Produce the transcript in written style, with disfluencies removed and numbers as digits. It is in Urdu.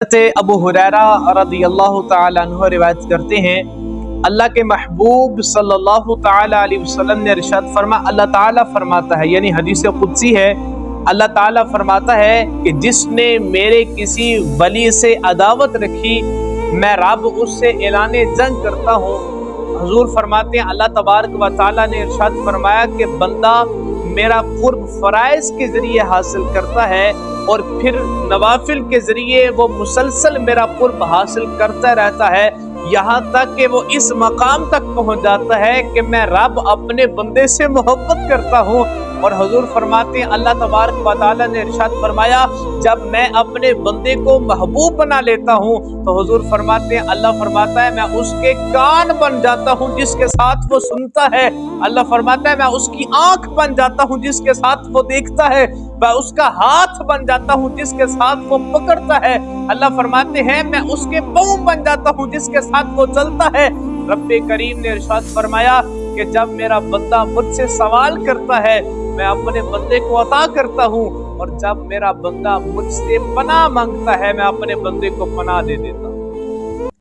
ابو ہریرہ رضی اللہ تعالیٰ عنہ روایت کرتے ہیں، اللہ کے محبوب صلی اللہ تعالیٰ علیہ وسلم نے ارشاد فرمایا، اللہ تعالیٰ فرماتا ہے، یعنی حدیث قدسی ہے، اللہ تعالیٰ فرماتا ہے کہ جس نے میرے کسی ولی سے عداوت رکھی میں رب اس سے اعلان جنگ کرتا ہوں۔ حضور فرماتے ہیں اللہ تبارک و تعالیٰ نے ارشاد فرمایا کہ بندہ میرا قرب فرائض کے ذریعے حاصل کرتا ہے اور پھر نوافل کے ذریعے وہ مسلسل میرا قرب حاصل کرتا رہتا ہے، یہاں تک کہ وہ اس مقام تک پہنچ جاتا ہے کہ میں رب اپنے بندے سے محبت کرتا ہوں۔ اور حضور فرماتے ہیں اللہ تبارک و تعالیٰ نے ارشاد فرمایا جب میں اپنے بندے کو محبوب بنا لیتا ہوں تو حضور فرماتے ہیں اللہ فرماتا ہے میں اس کے کان بن جاتا ہوں جس کے ساتھ وہ سنتا ہے، اللہ فرماتا ہے میں اس کی آنکھ بن جاتا ہوں جس کے ساتھ وہ دیکھتا ہے، میں اس کا ہاتھ بن جاتا ہوں جس کے ساتھ وہ پکڑتا ہے، اللہ فرماتے ہیں میں اس کے پاؤں بن جاتا ہوں جس کے ساتھ وہ چلتا ہے۔ رب کریم نے ارشاد فرمایا کہ جب میرا بندہ مجھ سے سوال کرتا ہے میں اپنے بندے کو عطا کرتا ہوں، اور جب میرا بندہ مجھ سے پناہ مانگتا ہے میں اپنے بندے کو پناہ دے دیتا ہوں۔